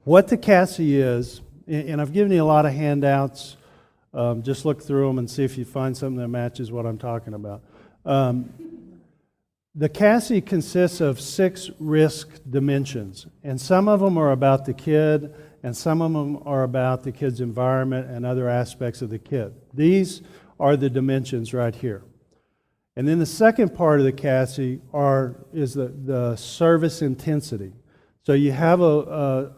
What the CASII is, and I've given you a lot of handouts, just look through them and see if you find something that matches what I'm talking about. The CASII consists of 6 risk dimensions, and some of them are about the kid, and some of them are about the kid's environment and other aspects of the kid. These are the dimensions right here. And then the second part of the CASII is the service intensity. So you have a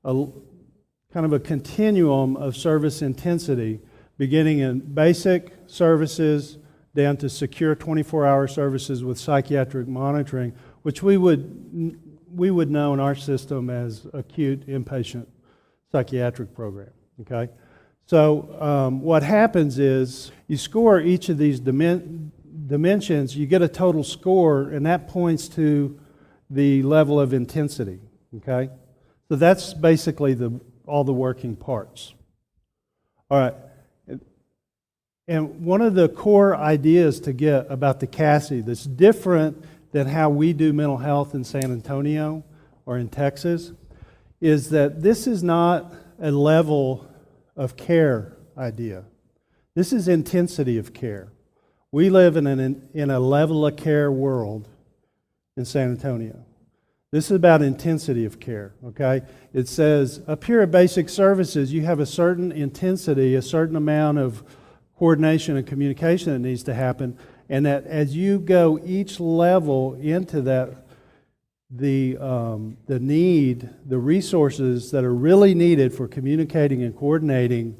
kind of a continuum of service intensity, beginning in basic services down to secure 24-hour services with psychiatric monitoring, which we would know in our system as acute inpatient psychiatric program. Okay, so what happens is you score each of these dimensions, you get a total score, and that points to the level of intensity. Okay, so that's basically all the working parts. All right. And one of the core ideas to get about the CASII that's different than how we do mental health in San Antonio or in Texas is that this is not a level of care idea. This is intensity of care. We live in a level of care world in San Antonio. This is about intensity of care, okay? It says up here at basic services, you have a certain intensity, a certain amount of coordination and communication that needs to happen, and that as you go each level into that, the need, the resources that are really needed for communicating and coordinating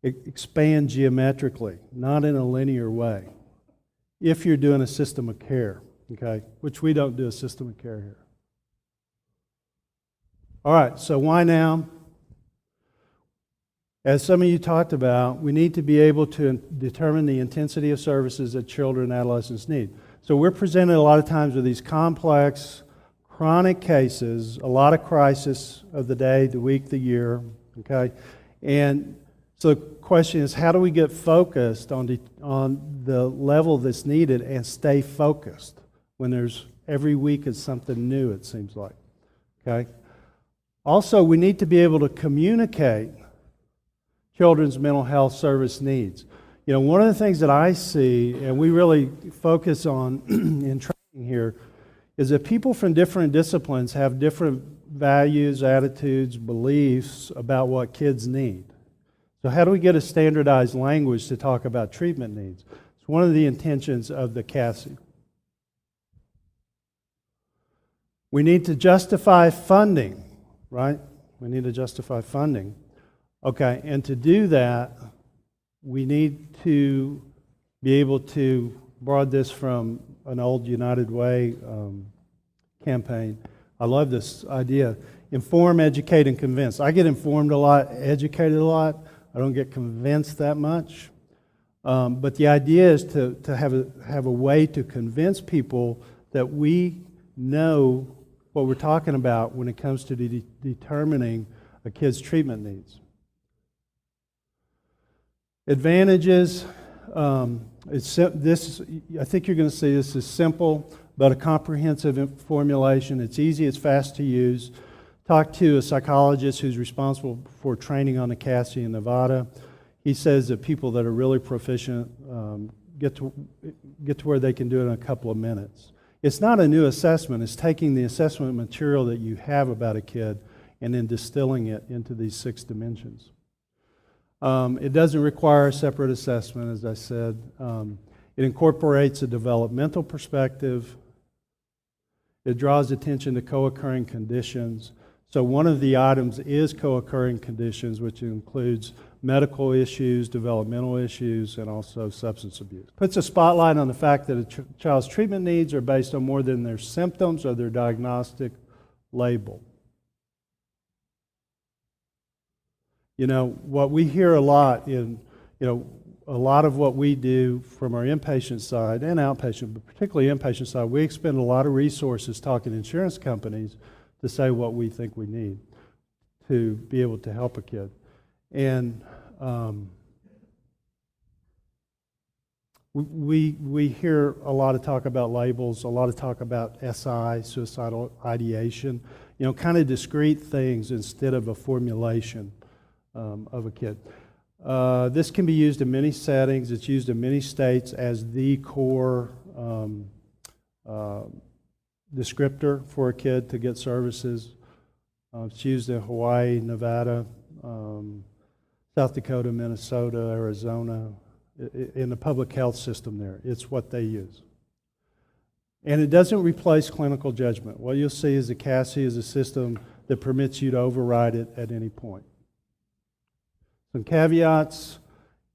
expand geometrically, not in a linear way, if you're doing a system of care, okay? Which we don't do a system of care here. All right, so why now? As some of you talked about, we need to be able to determine the intensity of services that children and adolescents need. So we're presented a lot of times with these complex, chronic cases, a lot of crisis of the day, the week, the year, okay? And so the question is, how do we get focused on the level that's needed and stay focused when there's every week is something new, it seems like, okay? Also, we need to be able to communicate children's mental health service needs. You know, one of the things that I see, and we really focus on in training here, is that people from different disciplines have different values, attitudes, beliefs about what kids need. So how do we get a standardized language to talk about treatment needs? It's one of the intentions of the CASII. We need to justify funding, right? We need to justify funding. Okay, and to do that, we need to be able to borrow this from an old United Way campaign. I love this idea. Inform, educate, and convince. I get informed a lot, educated a lot. I don't get convinced that much. But the idea is to have a way to convince people that we know what we're talking about when it comes to determining a kid's treatment needs. Advantages, I think you're going to see this is simple, but a comprehensive formulation. It's easy, it's fast to use. Talk to a psychologist who's responsible for training on the CASII in Nevada. He says that people that are really proficient get to where they can do it in a couple of minutes. It's not a new assessment. It's taking the assessment material that you have about a kid and then distilling it into these 6 dimensions. It doesn't require a separate assessment, as I said. It incorporates a developmental perspective. It draws attention to co-occurring conditions. So one of the items is co-occurring conditions, which includes medical issues, developmental issues, and also substance abuse. Puts a spotlight on the fact that a child's treatment needs are based on more than their symptoms or their diagnostic label. You know, what we hear a lot in, a lot of what we do from our inpatient side and outpatient, but particularly inpatient side, we expend a lot of resources talking to insurance companies to say what we think we need to be able to help a kid. And We hear a lot of talk about labels, a lot of talk about SI, suicidal ideation, kind of discrete things instead of a formulation of a kid. This can be used in many settings. It's used in many states as the core descriptor for a kid to get services. It's used in Hawaii, Nevada, South Dakota, Minnesota, Arizona, in the public health system there. It's what they use. And it doesn't replace clinical judgment. What you'll see is the CASII is a system that permits you to override it at any point. Some caveats.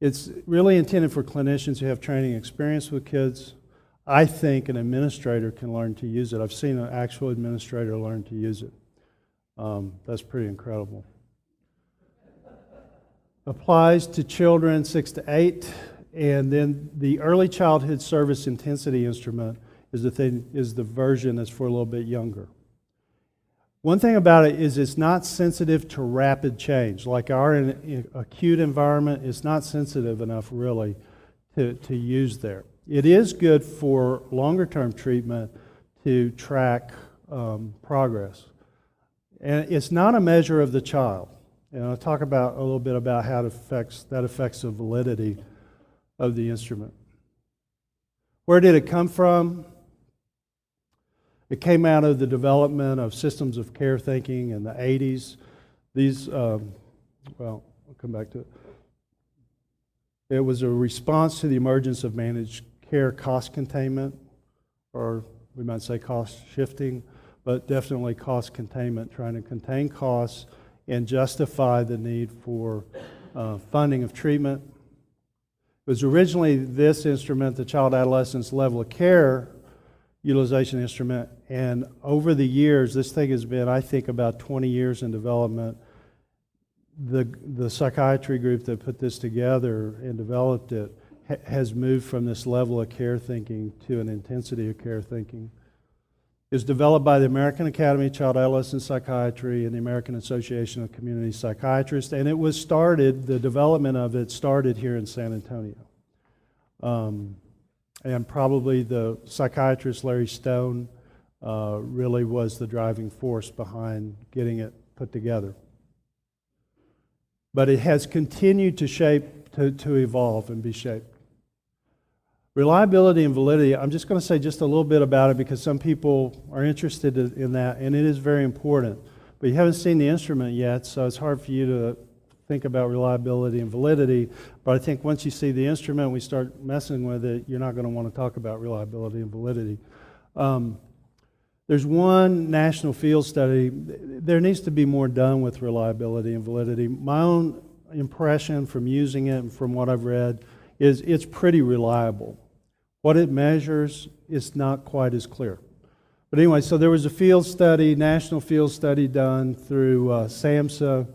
It's really intended for clinicians who have training experience with kids. I think an administrator can learn to use it. I've seen an actual administrator learn to use it. That's pretty incredible. Applies to children 6 to 8, and then the early childhood service intensity instrument is the version that's for a little bit younger. One thing about it is it's not sensitive to rapid change. Like our acute environment, it's not sensitive enough really to use there. It is good for longer term treatment to track progress. And it's not a measure of the child. And I'll talk about a little bit about how that affects the validity of the instrument. Where did it come from? It came out of the development of systems of care thinking in the 80s. These, well, I'll come back to it. It was a response to the emergence of managed care cost containment, or we might say cost shifting, but definitely cost containment, trying to contain costs and justify the need for funding of treatment. It was originally this instrument, the Child Adolescents Level of Care Utilization Instrument, and over the years, this thing has been, I think, about 20 years in development. The psychiatry group that put this together and developed it has moved from this level of care thinking to an intensity of care thinking. It was developed by the American Academy of Child Adolescent Psychiatry and the American Association of Community Psychiatrists, and the development of it started here in San Antonio. And probably the psychiatrist Larry Stone really was the driving force behind getting it put together. But it has continued to evolve and be shaped. Reliability and validity, I'm just going to say just a little bit about it because some people are interested in that, and it is very important. But you haven't seen the instrument yet, so it's hard for you to think about reliability and validity. But I think once you see the instrument, we start messing with it, you're not going to want to talk about reliability and validity. There's one national field study. There needs to be more done with reliability and validity. My own impression from using it and from what I've read is it's pretty reliable. What it measures is not quite as clear. But anyway, so there was a field study, national field study done through SAMHSA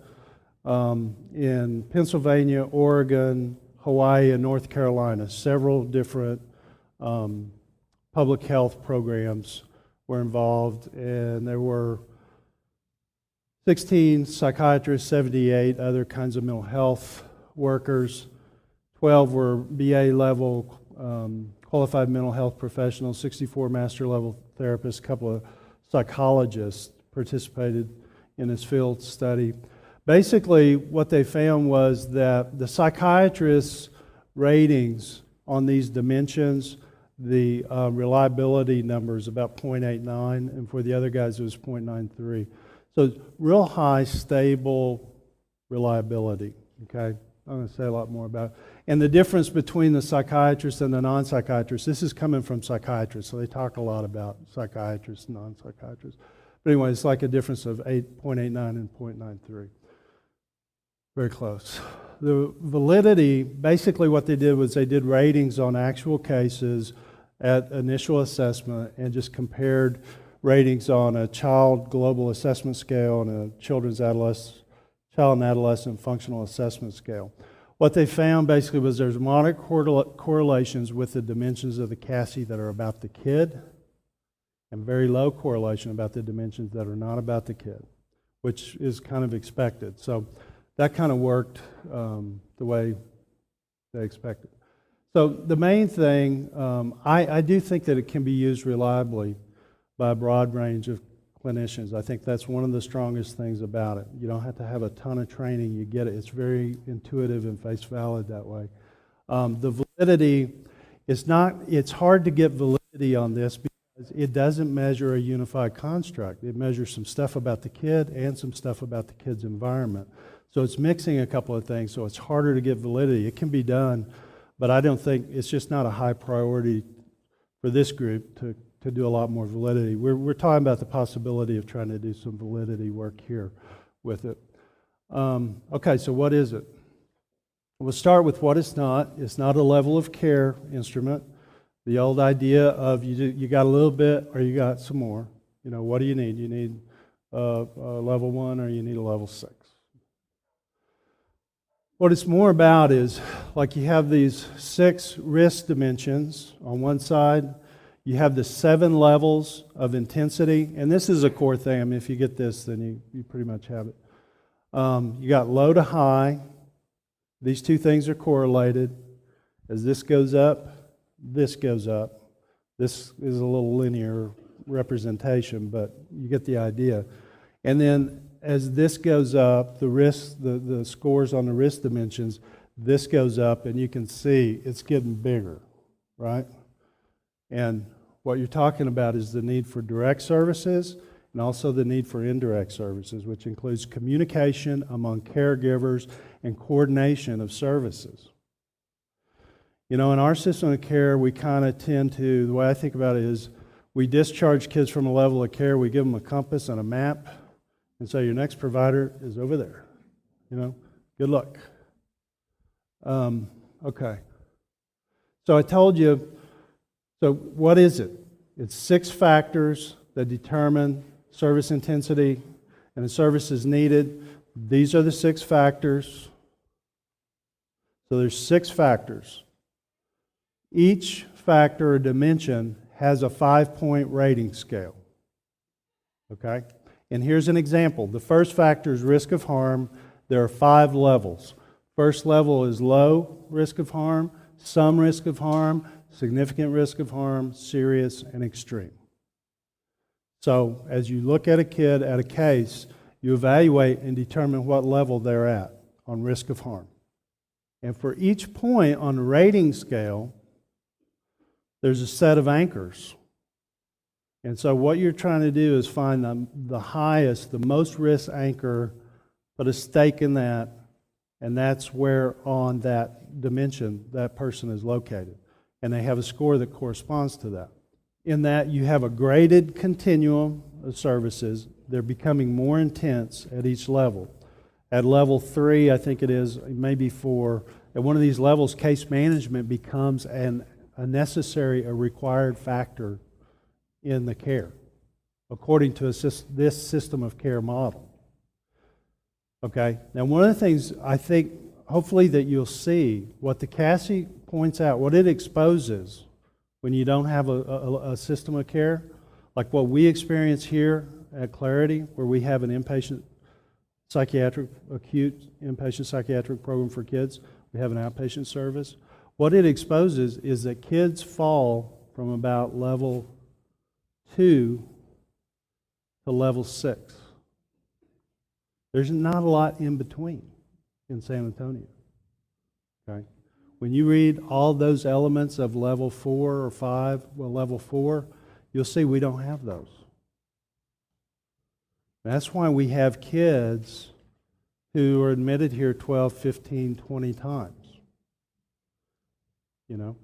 in Pennsylvania, Oregon, Hawaii, and North Carolina. Several different public health programs were involved, and there were 16 psychiatrists, 78 other kinds of mental health workers, 12 were BA level qualified mental health professionals, 64 master level therapists, a couple of psychologists participated in this field study. Basically, what they found was that the psychiatrists' ratings on these dimensions, the reliability number is about 0.89, and for the other guys it was 0.93. So real high, stable reliability, okay? I'm going to say a lot more about it. And the difference between the psychiatrists and the non-psychiatrists, this is coming from psychiatrists, so they talk a lot about psychiatrists and non-psychiatrists. But anyway, it's like a difference of 0.89 and 0.93. Very close. The validity, basically what they did was they did ratings on actual cases at initial assessment and just compared ratings on a child global assessment scale and a child and adolescent functional assessment scale. What they found basically was there's moderate correlations with the dimensions of the CASII that are about the kid and very low correlation about the dimensions that are not about the kid, which is kind of expected. So that kind of worked the way they expected. So the main thing, I do think that it can be used reliably by a broad range of clinicians. I think that's one of the strongest things about it. You don't have to have a ton of training. You get it. It's very intuitive and face valid that way. The validity is not, it's hard to get validity on this because it doesn't measure a unified construct. It measures some stuff about the kid and some stuff about the kid's environment. So it's mixing a couple of things, so it's harder to get validity. It can be done, but I don't think, it's just not a high priority for this group to do a lot more validity. We're talking about the possibility of trying to do some validity work here with it. Okay, so what is it? We'll start with what it's not. It's not a level of care instrument. The old idea of you got a little bit or you got some more. You know, what do you need? You need a level 1 or you need a level 6. What it's more about is, like, you have these 6 risk dimensions on one side. You have the 7 levels of intensity, and this is a core thing. I mean, if you get this, then you pretty much have it. You got low to high. These two things are correlated. As this goes up, this goes up. This is a little linear representation, but you get the idea. And then as this goes up, the scores on the risk dimensions, this goes up, and you can see it's getting bigger, right? And what you're talking about is the need for direct services and also the need for indirect services, which includes communication among caregivers and coordination of services. You know, in our system of care, we kind of tend to, the way I think about it is, we discharge kids from a level of care, we give them a compass and a map, and so your next provider is over there. You know, good luck. Okay. So I told you, so what is it? It's 6 factors that determine service intensity and the services needed. These are the 6 factors. So there's 6 factors. Each factor or dimension has a 5-point rating scale. Okay? And here's an example. The first factor is risk of harm. There are 5 levels. First level is low risk of harm, some risk of harm, significant risk of harm, serious, and extreme. So as you look at a kid, at a case, you evaluate and determine what level they're at on risk of harm. And for each point on the rating scale, there's a set of anchors. And so what you're trying to do is find the highest, the most risk anchor, put a stake in that, and that's where on that dimension that person is located. And they have a score that corresponds to that. In that you have a graded continuum of services. They're becoming more intense at each level. At level 3, I think it is, maybe 4, at one of these levels, case management becomes a required factor in the care, according to this system of care model. Okay, now one of the things I think, hopefully, that you'll see, what the CASII points out, what it exposes when you don't have a system of care, like what we experience here at Clarity, where we have an acute inpatient psychiatric program for kids, we have an outpatient service. What it exposes is that kids fall from about level 2 to level 6. There's not a lot in between in San Antonio. Okay? When you read all those elements of level 4 or 5, well, level 4, you'll see we don't have those. That's why we have kids who are admitted here 12, 15, 20 times. You know?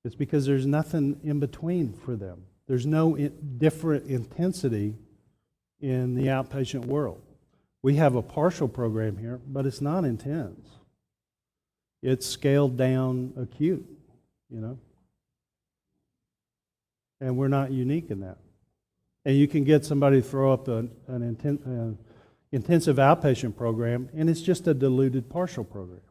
It's because there's nothing in between for them. There's no different intensity in the outpatient world. We have a partial program here, but it's not intense. It's scaled down acute, you know. And we're not unique in that. And you can get somebody to throw up an intensive outpatient program, and it's just a diluted partial program.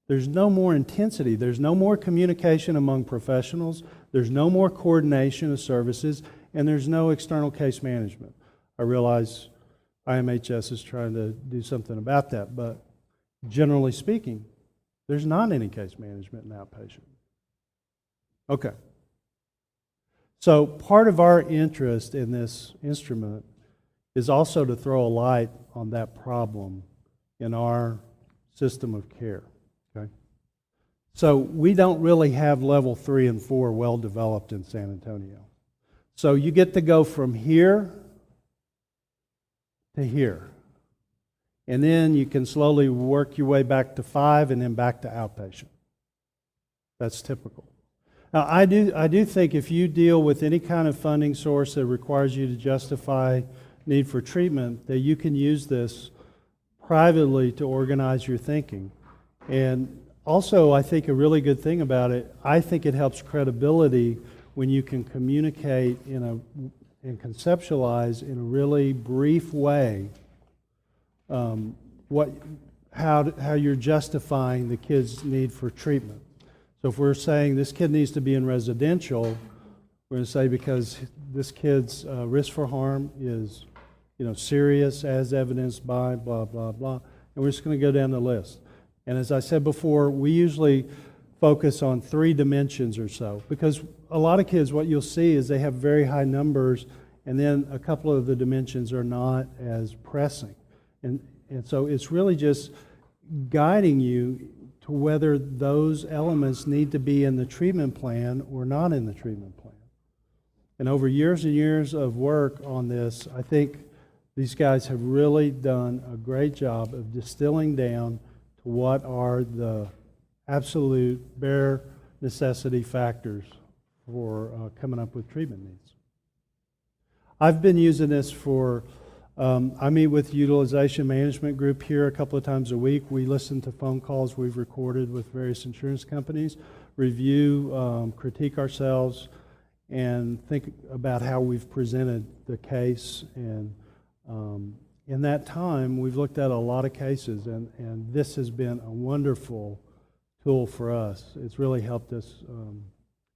There's no more intensity. There's no more communication among professionals. There's no more coordination of services, and there's no external case management. I realize IMHS is trying to do something about that, but generally speaking, There's not any case management in outpatient. Okay. So part of our interest in this instrument is also to throw a light on that problem in our system of care. Okay? So we don't really have level 3 and 4 well developed in San Antonio. So you get to go from here to here. And then you can slowly work your way back to 5 and then back to outpatient. That's typical. Now, I do think if you deal with any kind of funding source that requires you to justify need for treatment, that you can use this privately to organize your thinking. And also, I think a really good thing about it, I think it helps credibility when you can communicate and conceptualize in a really brief way how you're justifying the kid's need for treatment. So if we're saying this kid needs to be in residential, we're going to say because this kid's risk for harm is, serious as evidenced by blah, blah, blah. And we're just going to go down the list. And as I said before, we usually focus on 3 dimensions or so. Because a lot of kids, what you'll see is they have very high numbers, and then a couple of the dimensions are not as pressing. And so it's really just guiding you to whether those elements need to be in the treatment plan or not in the treatment plan. And over years and years of work on this, I think these guys have really done a great job of distilling down to what are the absolute bare necessity factors for coming up with treatment needs. I've been using this for I meet with utilization management group here a couple of times a week. We listen to phone calls we've recorded with various insurance companies, review, critique ourselves, and think about how we've presented the case. And in that time, we've looked at a lot of cases, and this has been a wonderful tool for us. It's really helped us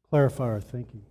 clarify our thinking.